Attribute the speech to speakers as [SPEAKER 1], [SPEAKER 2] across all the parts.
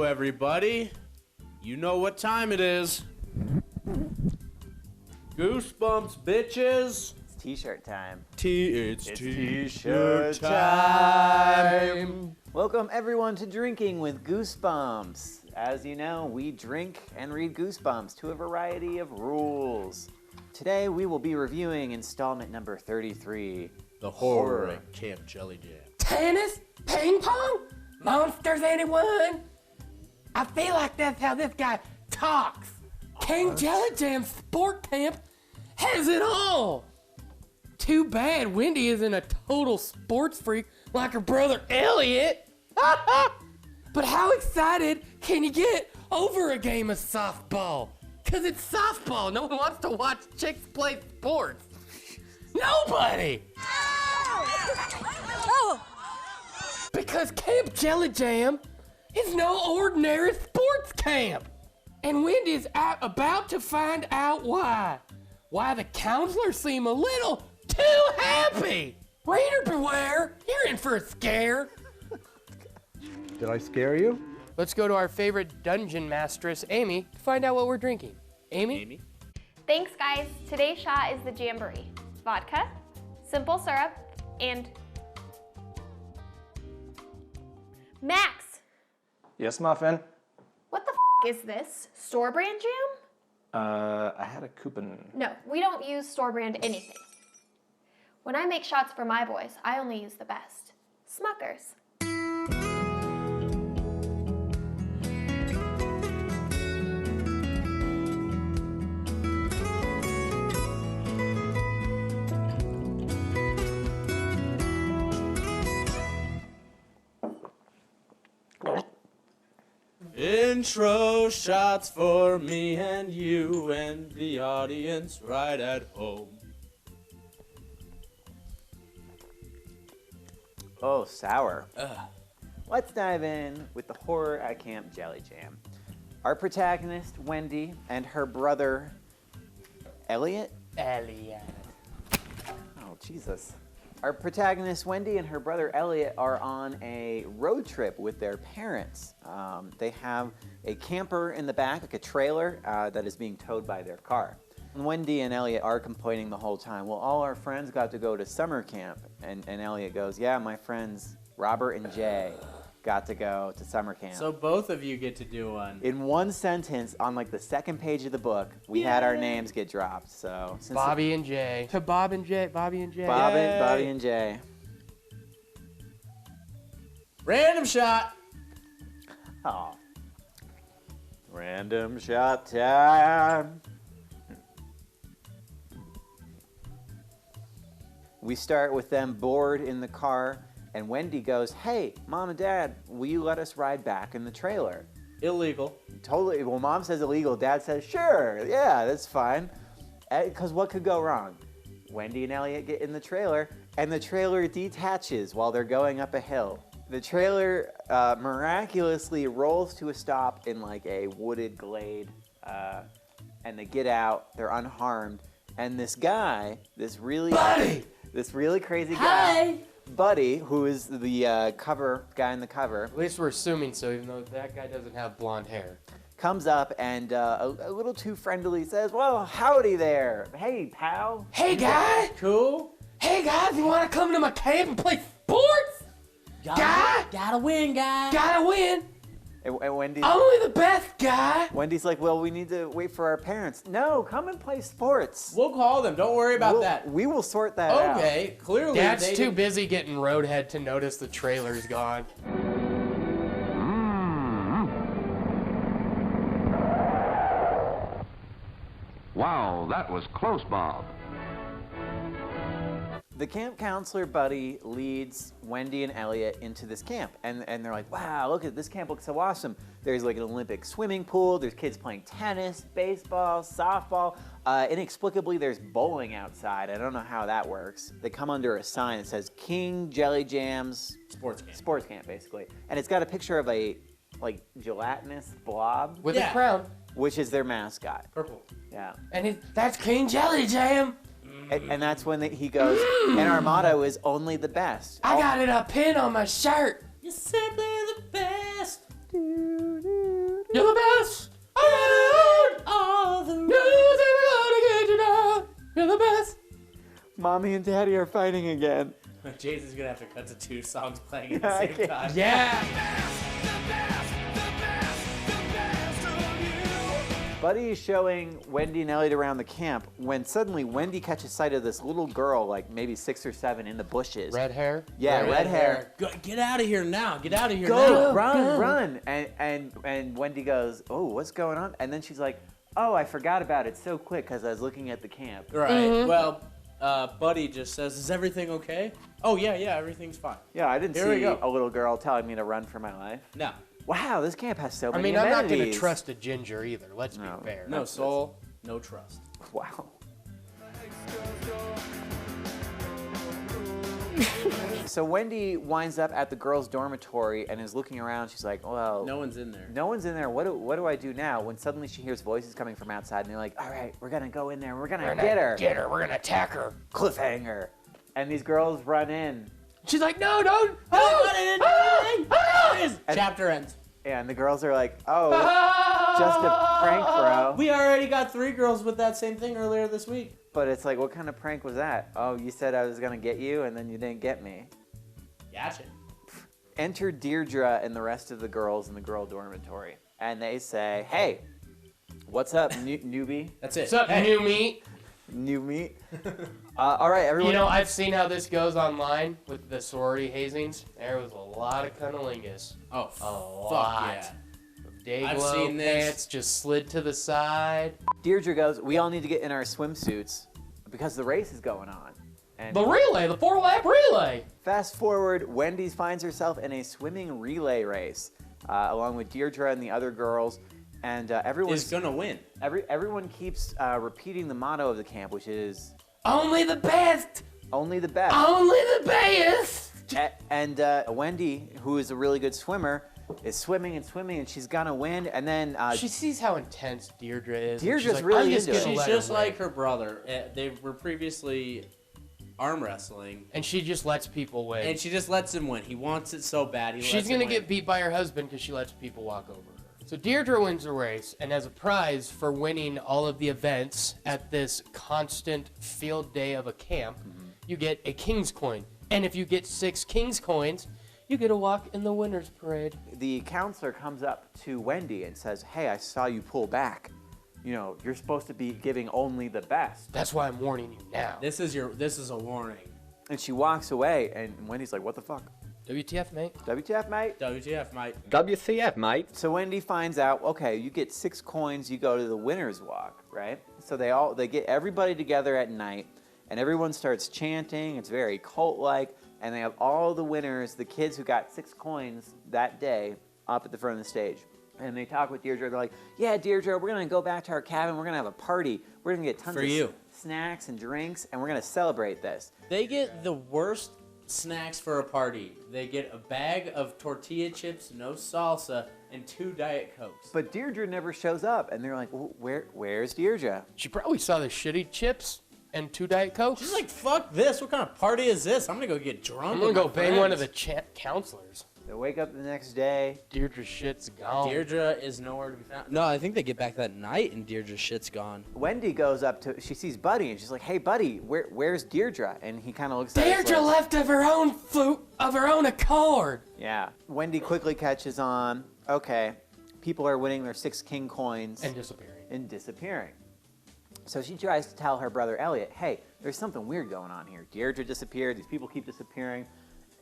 [SPEAKER 1] everybody. You know what time it is. Goosebumps, bitches.
[SPEAKER 2] It's t-shirt time.
[SPEAKER 1] It's t-shirt time.
[SPEAKER 2] Welcome everyone to Drinking with Goosebumps. As you know, we drink and read Goosebumps to a variety of rules. Today we will be reviewing installment number 33.
[SPEAKER 1] The horror at Camp Jellyjam.
[SPEAKER 3] Tennis? Ping pong? Monsters, anyone? I feel like that's how this guy talks. Camp Jellyjam Sport Camp has it all. Too bad Wendy isn't a total sports freak like her brother Elliot. But how excited can you get over a game of softball? Cause it's softball. No one wants to watch chicks play sports. Nobody. Because Camp Jellyjam is no ordinary sports camp. And Wendy's about to find out why. Why the counselors seem a little too happy. Reader beware, you're in for a scare.
[SPEAKER 4] Did I scare you?
[SPEAKER 3] Let's go to our favorite dungeon masteress, Amy, to find out what we're drinking. Amy?
[SPEAKER 5] Thanks, guys. Today's shot is the Jamboree. Vodka, simple syrup, and Max,
[SPEAKER 6] Yes, Muffin.
[SPEAKER 5] what the is this? Store brand jam?
[SPEAKER 6] I had a coupon.
[SPEAKER 5] No, we don't use store brand anything. When I make shots for my boys, I only use the best. Smuckers.
[SPEAKER 1] Intro shots for me and you and the audience right at home.
[SPEAKER 2] Oh, sour. Let's dive in with the horror at Camp Jellyjam. Our protagonist, Wendy, and her brother, Elliot?
[SPEAKER 3] Elliot.
[SPEAKER 2] Oh, Jesus. Our protagonist, Wendy, and her brother, Elliot, are on a road trip with their parents. They have a camper in the back, like a trailer, that is being towed by their car. And Wendy and Elliot are complaining the whole time, well, all our friends got to go to summer camp. And Elliot goes, yeah, my friends, Robert and Jay, got to go to summer camp.
[SPEAKER 1] So both of you get to do one.
[SPEAKER 2] In one sentence, on like the second page of the book, we had our names get dropped. So since
[SPEAKER 3] Bobby and Jay. To Bob and Jay. Bobby and Jay.
[SPEAKER 2] Bobby and Jay.
[SPEAKER 1] Random shot.
[SPEAKER 2] Oh. Random shot time. We start with them bored in the car, and Wendy goes, hey, Mom and Dad, will you let us ride back in the trailer?
[SPEAKER 1] Illegal.
[SPEAKER 2] Totally. Well, Mom says illegal. Dad says, sure. Yeah, that's fine. Because what could go wrong? Wendy and Elliot get in the trailer, and the trailer detaches while they're going up a hill. The trailer miraculously rolls to a stop in like a wooded glade, and they get out. They're unharmed. And this guy, this really crazy guy, Buddy, who is the guy in the cover.
[SPEAKER 3] At least we're assuming so, even though that guy doesn't have blonde hair.
[SPEAKER 2] Comes up and a little too friendly says, well, howdy there. Hey, pal.
[SPEAKER 3] Hey, guy.
[SPEAKER 1] Cool.
[SPEAKER 3] Hey, guys, you want to come to my camp and play sports?
[SPEAKER 1] Gotta win, guy.
[SPEAKER 3] Gotta win.
[SPEAKER 2] And Wendy's,
[SPEAKER 3] Only the best, guy.
[SPEAKER 2] Wendy's like, well, we need to wait for our parents. No, come and play sports.
[SPEAKER 1] We'll call them. Don't worry about that.
[SPEAKER 2] We will sort that out.
[SPEAKER 1] Okay, clearly
[SPEAKER 3] Dad's
[SPEAKER 1] they
[SPEAKER 3] too busy getting roadhead to notice the trailer's gone.
[SPEAKER 7] Wow, that was close, Bob.
[SPEAKER 2] The camp counselor, Buddy, leads Wendy and Elliot into this camp. And they're like, wow, look at this camp looks so awesome. There's like an Olympic swimming pool. There's kids playing tennis, baseball, softball. Inexplicably, there's bowling outside. I don't know how that works. They come under a sign that says King Jellyjam's Sports camp, basically. And it's got a picture of a like gelatinous blob.
[SPEAKER 3] With a crown.
[SPEAKER 2] Which is their mascot.
[SPEAKER 1] Purple.
[SPEAKER 2] Yeah.
[SPEAKER 3] And that's King Jellyjam.
[SPEAKER 2] And that's when he goes, and our motto is only the best.
[SPEAKER 3] I got it a pin on my shirt.
[SPEAKER 1] You're simply the best.
[SPEAKER 2] Mommy and Daddy are fighting again.
[SPEAKER 1] Jason's gonna have to cut to 2 songs playing at
[SPEAKER 2] Yeah, I
[SPEAKER 1] the same
[SPEAKER 2] can't-
[SPEAKER 1] time.
[SPEAKER 3] Yeah.
[SPEAKER 2] Buddy is showing Wendy and Elliot around the camp when suddenly Wendy catches sight of this little girl, like maybe 6 or 7, in the bushes.
[SPEAKER 3] Red hair.
[SPEAKER 2] Yeah, red hair.
[SPEAKER 1] Get out of here now. Get out of here
[SPEAKER 2] Go,
[SPEAKER 1] now.
[SPEAKER 2] run. And Wendy goes, oh, what's going on? And then she's like, oh, I forgot about it so quick because I was looking at the camp.
[SPEAKER 1] Right. Well, Buddy just says, is everything okay? Oh, yeah, everything's fine.
[SPEAKER 2] Yeah, I didn't
[SPEAKER 1] Here we
[SPEAKER 2] see
[SPEAKER 1] go.
[SPEAKER 2] a little girl telling me to run for my life.
[SPEAKER 1] No.
[SPEAKER 2] Wow, this camp has so
[SPEAKER 3] I
[SPEAKER 2] many
[SPEAKER 3] mean, I'm not gonna
[SPEAKER 2] amenities.
[SPEAKER 3] trust a ginger either. Let's
[SPEAKER 2] No.
[SPEAKER 3] be fair.
[SPEAKER 1] No soul, no trust.
[SPEAKER 2] Wow. So Wendy winds up at the girls' dormitory and is looking around. She's like, well,
[SPEAKER 1] No one's in there.
[SPEAKER 2] no one's in there. What do I do now? When suddenly she hears voices coming from outside, and they're like, all right, we're gonna go in there. We're gonna get her.
[SPEAKER 3] Get her. We're gonna attack her.
[SPEAKER 2] Cliffhanger. And these girls run in.
[SPEAKER 3] She's like, no, don't.
[SPEAKER 1] Chapter ends.
[SPEAKER 2] And the girls are like, oh, just a prank, bro.
[SPEAKER 1] We already got 3 girls with that same thing earlier this week.
[SPEAKER 2] But it's like, what kind of prank was that? Oh, you said I was gonna get you, and then you didn't get me.
[SPEAKER 1] Gotcha.
[SPEAKER 2] Enter Deirdre and the rest of the girls in the girl dormitory. And they say, hey, what's up, newbie?
[SPEAKER 1] That's it.
[SPEAKER 3] What's up, new meat?
[SPEAKER 2] New meat? All right, everyone.
[SPEAKER 3] You know, I've seen how this goes online with the sorority hazings. There was a lot of cunnilingus.
[SPEAKER 1] Oh,
[SPEAKER 3] A
[SPEAKER 1] fuck
[SPEAKER 3] lot.
[SPEAKER 1] yeah.
[SPEAKER 3] Day-glow
[SPEAKER 1] I've seen this.
[SPEAKER 3] pants just slid to the side.
[SPEAKER 2] Deirdre goes, we all need to get in our swimsuits because the race is going on. And
[SPEAKER 3] The relay, the 4-lap relay.
[SPEAKER 2] fast forward, Wendy finds herself in a swimming relay race along with Deirdre and the other girls. And everyone's
[SPEAKER 1] Is gonna win.
[SPEAKER 2] everyone keeps repeating the motto of the camp, which is
[SPEAKER 3] Only the best.
[SPEAKER 2] only the best.
[SPEAKER 3] Only the best.
[SPEAKER 2] And Wendy, who is a really good swimmer, is swimming, and she's gonna win. And then
[SPEAKER 3] She sees how intense Deirdre is. and
[SPEAKER 2] Deirdre's
[SPEAKER 3] she's like,
[SPEAKER 2] really
[SPEAKER 3] I'm just
[SPEAKER 2] into it.
[SPEAKER 3] gonna
[SPEAKER 1] She's
[SPEAKER 3] let
[SPEAKER 1] just
[SPEAKER 3] her win.
[SPEAKER 1] like her brother. They were previously arm wrestling,
[SPEAKER 3] And she just lets people win.
[SPEAKER 1] and she just lets him win. He wants it so bad.
[SPEAKER 3] She's gonna get beat by her husband because she lets people walk over her. So Deirdre wins the race, and as a prize for winning all of the events at this constant field day of a camp, you get a king's coin. And if you get 6 king's coins, you get a walk in the winner's parade.
[SPEAKER 2] the counselor comes up to Wendy and says, hey, I saw you pull back. You know, you're supposed to be giving only the best.
[SPEAKER 3] That's why I'm warning you now.
[SPEAKER 1] This is a warning.
[SPEAKER 2] And she walks away, and Wendy's like, what the fuck?
[SPEAKER 3] WTF, mate?
[SPEAKER 2] WTF, mate?
[SPEAKER 1] WTF, mate?
[SPEAKER 4] WCF, mate.
[SPEAKER 2] So Wendy finds out, okay, you get 6 coins, you go to the winner's walk, right? So they get everybody together at night, and everyone starts chanting. It's very cult-like, and they have all the winners, the kids who got 6 coins that day, up at the front of the stage. And they talk with Deirdre. They're like, yeah, Deirdre, we're going to go back to our cabin. We're going to have a party. We're going to get tons
[SPEAKER 1] For
[SPEAKER 2] of
[SPEAKER 1] you.
[SPEAKER 2] snacks and drinks, and we're going to celebrate this.
[SPEAKER 1] They get the worst snacks for a party. They get a bag of tortilla chips, no salsa, and 2 Diet Cokes.
[SPEAKER 2] But Deirdre never shows up, and they're like, well, where's Deirdre?
[SPEAKER 3] She probably saw the shitty chips and 2 Diet Cokes.
[SPEAKER 1] She's like, fuck this. What kind of party is this? I'm gonna go get drunk.
[SPEAKER 3] I'm gonna
[SPEAKER 1] with
[SPEAKER 3] go
[SPEAKER 1] my
[SPEAKER 3] bang one of
[SPEAKER 1] friends.
[SPEAKER 3] the counselors.
[SPEAKER 2] They wake up the next day.
[SPEAKER 3] Deirdre's shit's gone.
[SPEAKER 1] Deirdre is nowhere to be found. No, I think they get back that night and Deirdre's shit's gone.
[SPEAKER 2] Wendy goes up to, she sees Buddy, and she's like, hey, Buddy, where's Deirdre? And he kind of looks at her.
[SPEAKER 3] Deirdre left of her own accord.
[SPEAKER 2] Yeah. Wendy quickly catches on, okay, people are winning their 6 king coins
[SPEAKER 3] And disappearing.
[SPEAKER 2] and disappearing. So she tries to tell her brother Elliot, hey, there's something weird going on here. Deirdre disappeared, these people keep disappearing.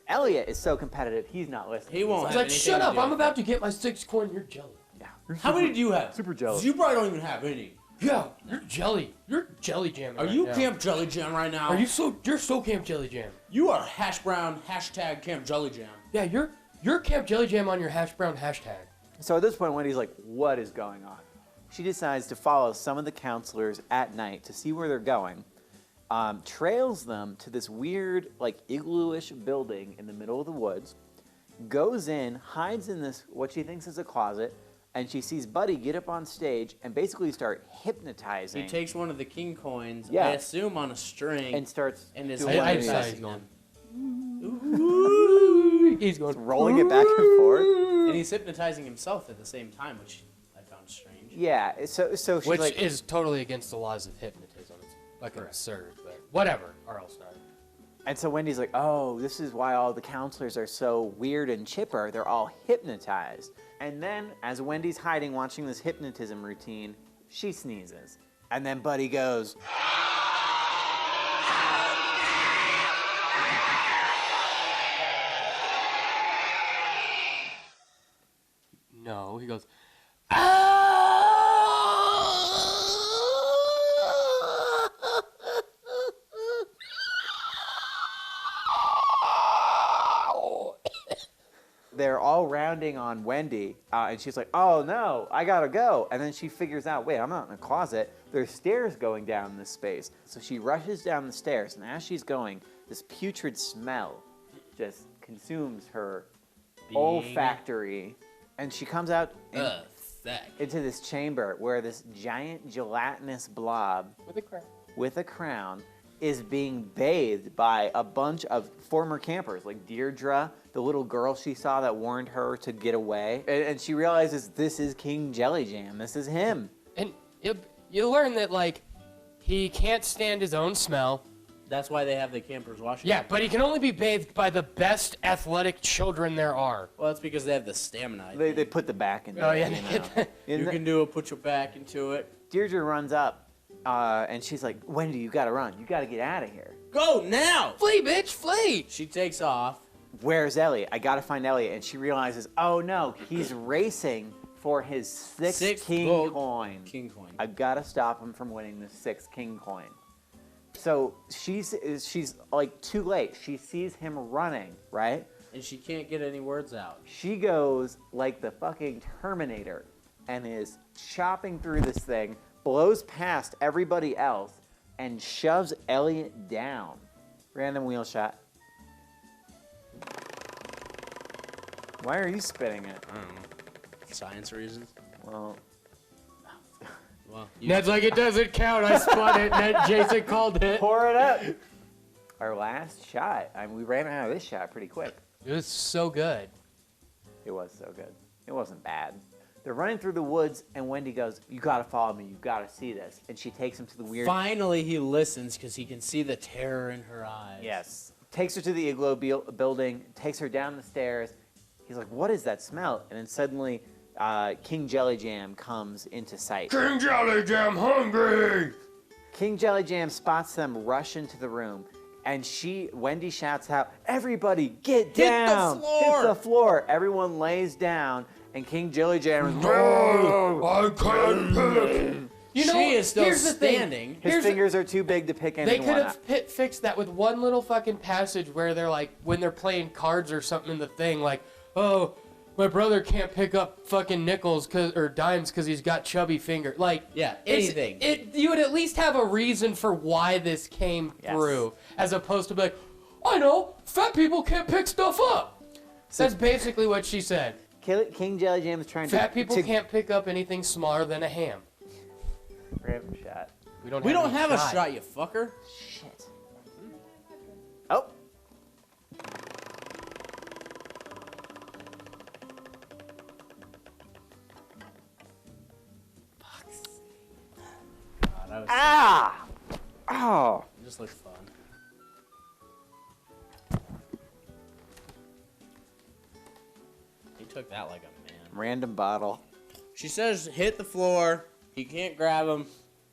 [SPEAKER 2] Elliot is so competitive, he's not listening.
[SPEAKER 1] He won't
[SPEAKER 3] He's
[SPEAKER 1] have
[SPEAKER 3] like,
[SPEAKER 1] anything
[SPEAKER 3] shut
[SPEAKER 1] to
[SPEAKER 3] up,
[SPEAKER 1] do
[SPEAKER 3] I'm
[SPEAKER 1] with
[SPEAKER 3] about to get my 6 coin, you're jelly.
[SPEAKER 2] Yeah.
[SPEAKER 1] How many do you have?
[SPEAKER 2] Super jealous.
[SPEAKER 1] You probably don't even have any.
[SPEAKER 3] Yeah, you're jelly. You're jelly jamming.
[SPEAKER 1] Are
[SPEAKER 3] right
[SPEAKER 1] you
[SPEAKER 3] now.
[SPEAKER 1] Camp Jellyjam right now?
[SPEAKER 3] You're so Camp Jellyjam.
[SPEAKER 1] You are hash brown hashtag Camp Jellyjam.
[SPEAKER 3] Yeah, you're Camp Jellyjam on your hash brown hashtag.
[SPEAKER 2] So at this point, Wendy's like, what is going on? She decides to follow some of the counselors at night to see where they're going, trails them to this weird, like, igloo-ish building in the middle of the woods, goes in, hides in this, what she thinks is a closet, and she sees Buddy get up on stage and basically start hypnotizing.
[SPEAKER 1] He takes one of the king coins,
[SPEAKER 2] Yeah.
[SPEAKER 1] I assume on a string,
[SPEAKER 2] and starts
[SPEAKER 1] and is
[SPEAKER 2] doing
[SPEAKER 3] I
[SPEAKER 2] this,
[SPEAKER 3] saw he's going. He's going.
[SPEAKER 2] rolling it back and forth.
[SPEAKER 1] and he's hypnotizing himself at the same time, which I found strange.
[SPEAKER 2] Yeah, so she's
[SPEAKER 3] Which
[SPEAKER 2] like,
[SPEAKER 3] is totally against the laws of hypnotism. It's fucking absurd, but Whatever, R.L. Stein.
[SPEAKER 2] And so Wendy's like, oh, this is why all the counselors are so weird and chipper. They're all hypnotized. And then, as Wendy's hiding, watching this hypnotism routine, she sneezes. And then Buddy goes,
[SPEAKER 3] No, he goes,
[SPEAKER 2] they're all rounding on Wendy, and she's like, oh no, I gotta go. And then she figures out, wait, I'm not in a closet. There's stairs going down this space. So she rushes down the stairs, and as she's going, this putrid smell just consumes her olfactory. And she comes out into this chamber where this giant gelatinous blob with a crown is being bathed by a bunch of former campers, like Deirdre, the little girl she saw that warned her to get away. And she realizes this is King Jellyjam. This is him.
[SPEAKER 3] and you learn that, like, he can't stand his own smell.
[SPEAKER 1] That's why they have the campers washing.
[SPEAKER 3] Yeah, but he can only be bathed by the best athletic children there are.
[SPEAKER 1] Well, that's because they have the stamina.
[SPEAKER 2] They put the back in there.
[SPEAKER 3] Oh, yeah.
[SPEAKER 1] You can do it, put your back into it.
[SPEAKER 2] Deirdre runs up, and she's like, Wendy, you gotta run. You gotta get out of here.
[SPEAKER 1] Go now!
[SPEAKER 3] Flee, bitch, flee!
[SPEAKER 1] She takes off.
[SPEAKER 2] Where's Elliot? I gotta find Elliot. And she realizes, oh no, he's racing for his sixth king
[SPEAKER 1] gold
[SPEAKER 2] coin.
[SPEAKER 1] King coin.
[SPEAKER 2] I've gotta stop him from winning the 6th king coin. So she's like too late. She sees him running, right?
[SPEAKER 1] And she can't get any words out.
[SPEAKER 2] She goes like the fucking Terminator and is chopping through this thing, blows past everybody else, and shoves Elliot down. Random wheel shot. Why are you spitting it?
[SPEAKER 1] I don't know. Science reasons.
[SPEAKER 2] Well,
[SPEAKER 3] Ned's like, it doesn't count. I spun it. Ned, Jason called it.
[SPEAKER 2] pour it up. Our last shot. I mean, we ran out of this shot pretty quick.
[SPEAKER 3] It was so good.
[SPEAKER 2] It was so good. It wasn't bad. They're running through the woods, and Wendy goes, you gotta follow me. You gotta see this. And she takes him to the weird...
[SPEAKER 1] Finally, he listens because he can see the terror in her eyes.
[SPEAKER 2] Yes. Takes her to the igloo building, takes her down the stairs. He's like, what is that smell? And then suddenly, King Jellyjam comes into sight.
[SPEAKER 3] King Jellyjam hungry!
[SPEAKER 2] King Jellyjam spots them rush into the room, and Wendy shouts out, everybody get down!
[SPEAKER 1] the floor!
[SPEAKER 2] Hit the floor! Everyone lays down, and King Jellyjam is,
[SPEAKER 3] No, I can't pick. You know,
[SPEAKER 1] she is still
[SPEAKER 3] here's the thing.
[SPEAKER 1] standing.
[SPEAKER 2] his fingers are too big to pick
[SPEAKER 3] They
[SPEAKER 2] anyone
[SPEAKER 3] could
[SPEAKER 2] up.
[SPEAKER 3] have fixed that with one little fucking passage where they're like, when they're playing cards or something in the thing, like, oh, my brother can't pick up fucking nickels or dimes because he's got chubby fingers. Like,
[SPEAKER 1] Yeah, anything.
[SPEAKER 3] You would at least have a reason for why this came through, as opposed to be like, I know, fat people can't pick stuff up. That's basically what she said.
[SPEAKER 2] King Jellyjam is trying
[SPEAKER 3] Fat people can't pick up anything smaller than a ham.
[SPEAKER 2] Random shot.
[SPEAKER 3] We don't
[SPEAKER 1] have
[SPEAKER 3] any
[SPEAKER 1] a shot, you fucker.
[SPEAKER 2] Shit. Oh.
[SPEAKER 1] God, that was
[SPEAKER 2] Ah! Oh.
[SPEAKER 1] It just looked fun. He took that like a man.
[SPEAKER 2] Random bottle.
[SPEAKER 1] She says hit the floor. He can't grab him.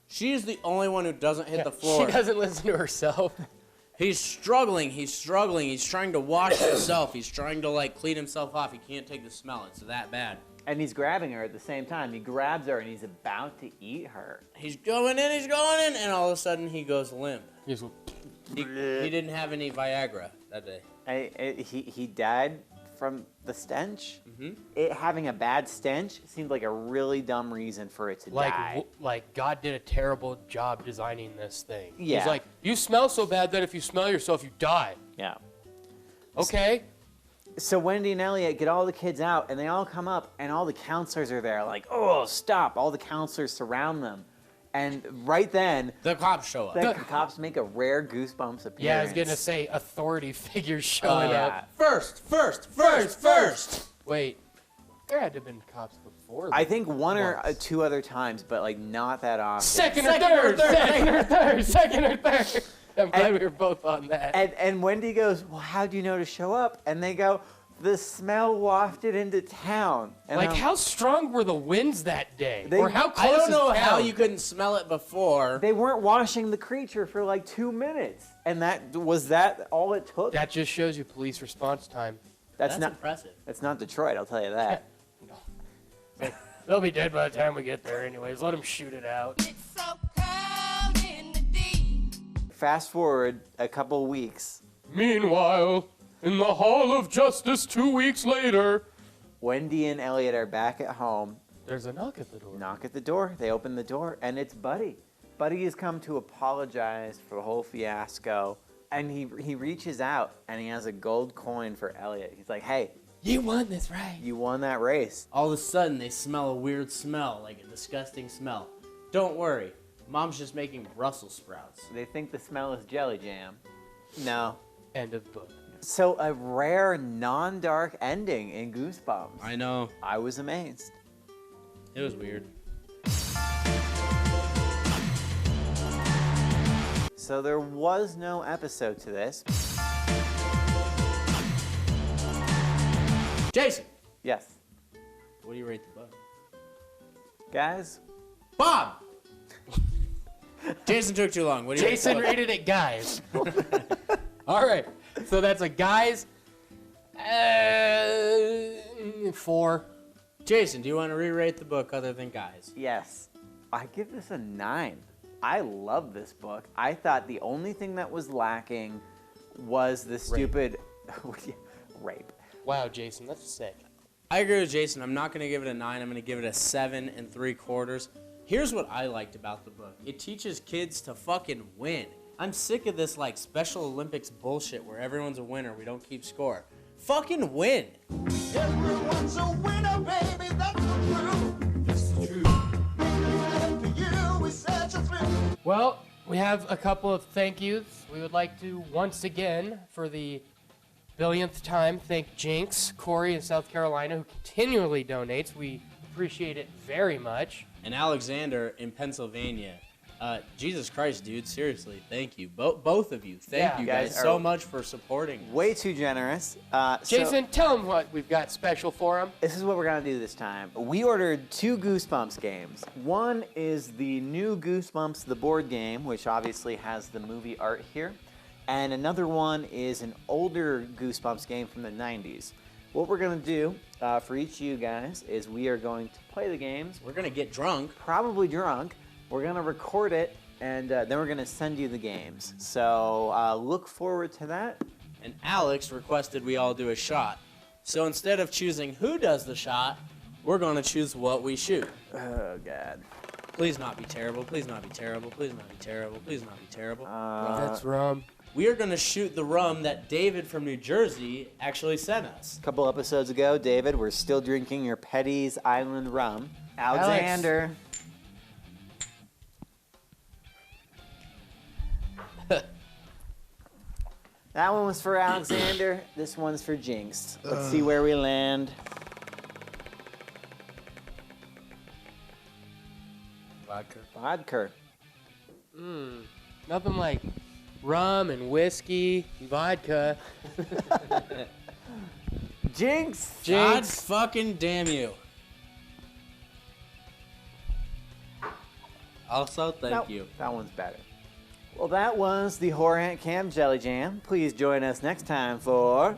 [SPEAKER 1] She's the only one who doesn't hit the floor.
[SPEAKER 3] She doesn't listen to herself.
[SPEAKER 1] He's struggling. He's struggling. He's trying to wash himself. He's trying to like clean himself off. He can't take the smell. It's that bad.
[SPEAKER 2] And he's grabbing her at the same time. He grabs her and he's about to eat her.
[SPEAKER 1] He's going in. He's going in, and all of a sudden he goes limp. He didn't have any Viagra that day.
[SPEAKER 2] He died from the stench. It having a bad stench seemed like a really dumb reason for it to die.
[SPEAKER 3] Like God did a terrible job designing this thing.
[SPEAKER 2] Yeah.
[SPEAKER 3] He's like, you smell so bad that if you smell yourself, you die.
[SPEAKER 2] Yeah.
[SPEAKER 3] Okay.
[SPEAKER 2] So Wendy and Elliot get all the kids out, and they all come up, and all the counselors are there, like, oh, stop. All the counselors surround them. And right then,
[SPEAKER 1] The cops show up.
[SPEAKER 2] the cops make a rare Goosebumps appearance.
[SPEAKER 3] Yeah, I was gonna say authority figures showing up.
[SPEAKER 1] First.
[SPEAKER 3] Wait, there had to have been cops before.
[SPEAKER 2] I think one or
[SPEAKER 3] once.
[SPEAKER 2] two other times, but like not that often.
[SPEAKER 3] Second or third. I'm glad we were both on that.
[SPEAKER 2] And Wendy goes, well, how do you know to show up? And they go, the smell wafted into town. And
[SPEAKER 3] Like, how strong were the winds that day?
[SPEAKER 2] They-
[SPEAKER 3] Or how
[SPEAKER 1] I
[SPEAKER 3] close
[SPEAKER 1] don't know
[SPEAKER 3] is
[SPEAKER 1] how
[SPEAKER 3] town?
[SPEAKER 1] you couldn't smell it before.
[SPEAKER 2] they weren't washing the creature for like 2 minutes. And that all it took?
[SPEAKER 3] That just shows you police response time.
[SPEAKER 1] That's
[SPEAKER 2] not
[SPEAKER 1] impressive.
[SPEAKER 2] That's not Detroit, I'll tell you that.
[SPEAKER 3] They'll be dead by the time we get there anyways. Let them shoot it out.
[SPEAKER 2] Fast forward a couple weeks.
[SPEAKER 3] Meanwhile, in the Hall of Justice 2 weeks later,
[SPEAKER 2] Wendy and Elliot are back at home.
[SPEAKER 3] there's a knock at the door.
[SPEAKER 2] Knock at the door. They open the door, and it's Buddy. Buddy has come to apologize for the whole fiasco, and he reaches out, and he has a gold coin for Elliot. He's like, hey,
[SPEAKER 3] You won this, right?
[SPEAKER 2] you won that race.
[SPEAKER 1] All of a sudden, they smell a weird smell, like a disgusting smell. Don't worry. Mom's just making Brussels sprouts.
[SPEAKER 2] They think the smell is Jellyjam. No.
[SPEAKER 3] End of book.
[SPEAKER 2] So a rare non-dark ending in Goosebumps.
[SPEAKER 1] I know.
[SPEAKER 2] I was amazed.
[SPEAKER 1] It was weird.
[SPEAKER 2] So there was no episode to this.
[SPEAKER 1] Jason,
[SPEAKER 2] Yes.
[SPEAKER 1] what do you rate the book?
[SPEAKER 2] Guys,
[SPEAKER 1] Bob! Jason took too long. What do you
[SPEAKER 3] Jason
[SPEAKER 1] rate the book?
[SPEAKER 3] rated it guys. All right. So that's a guys. 4.
[SPEAKER 1] Jason, do you want to re-rate the book other than guys?
[SPEAKER 2] yes. I give this a 9. I love this book. I thought the only thing that was lacking was the stupid rape.
[SPEAKER 3] Wow, Jason, that's sick.
[SPEAKER 1] I agree with Jason. I'm not going to give it a 9. I'm going to give it a 7 3/4. Here's what I liked about the book. It teaches kids to fucking win. I'm sick of this like Special Olympics bullshit where everyone's a winner, we don't keep score. Fucking win.
[SPEAKER 8] Everyone's a winner, baby, that's the truth. It's the truth. And for you, it's such a thrill.
[SPEAKER 3] Well, we have a couple of thank yous. We would like to once again, for the billionth time, thank Jinx, Corey in South Carolina, who continually donates. We appreciate it very much.
[SPEAKER 1] And Alexander in Pennsylvania. Jesus Christ, dude, seriously, thank you. Both of you. Thank
[SPEAKER 3] Yeah.
[SPEAKER 1] you
[SPEAKER 2] You
[SPEAKER 1] guys
[SPEAKER 2] guys
[SPEAKER 1] so
[SPEAKER 2] are
[SPEAKER 1] much for supporting us.
[SPEAKER 2] Way too generous.
[SPEAKER 3] Jason, tell them what we've got special for them.
[SPEAKER 2] This is what we're gonna do this time. We ordered 2 Goosebumps games. One is the new Goosebumps, the board game, which obviously has the movie art here. And another one is an older Goosebumps game from the 90s. What we're gonna do for each of you guys is we are going to play the games,
[SPEAKER 1] We're going to get drunk.
[SPEAKER 2] probably drunk. We're gonna record it, and then we're gonna send you the games. So look forward to that.
[SPEAKER 1] And Alex requested we all do a shot. So instead of choosing who does the shot, we're going to choose what we shoot.
[SPEAKER 2] Oh, God.
[SPEAKER 1] Please not be terrible. Please not be terrible. Please not be terrible. Please not be terrible.
[SPEAKER 3] That's rum.
[SPEAKER 1] We are going to shoot the rum that David from New Jersey actually sent us.
[SPEAKER 2] A couple episodes ago, David, we're still drinking your Petty's Island rum. Alexander. That one was for Alexander. This one's for Jinx. Let's see where we land. Vodka.
[SPEAKER 3] Nothing like rum and whiskey, and vodka.
[SPEAKER 2] Jinx.
[SPEAKER 1] God fucking damn you. Also, thank
[SPEAKER 2] Nope,
[SPEAKER 1] you.
[SPEAKER 2] That one's better. Well, that was the Horror Ant Camp Jellyjam. Please join us next time for...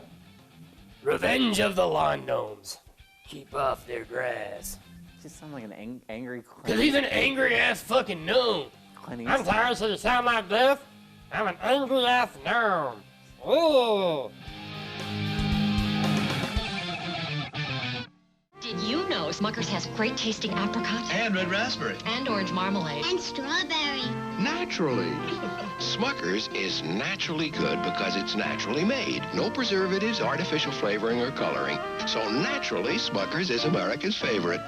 [SPEAKER 3] Revenge of the Lawn Gnomes. Keep off their grass.
[SPEAKER 2] Just sound like an angry
[SPEAKER 3] Because he's an angry ass fucking gnome.
[SPEAKER 2] Clint
[SPEAKER 3] I'm
[SPEAKER 2] Eastwood.
[SPEAKER 3] sorry, so you sound like this? I'm an angry ass gnome. Oh.
[SPEAKER 9] Did you know Smucker's has great tasting apricot?
[SPEAKER 8] And red raspberry.
[SPEAKER 9] And orange marmalade.
[SPEAKER 10] And strawberry.
[SPEAKER 7] Naturally. Smucker's is naturally good because it's naturally made. No preservatives, artificial flavoring, or coloring. So naturally, Smucker's is America's favorite.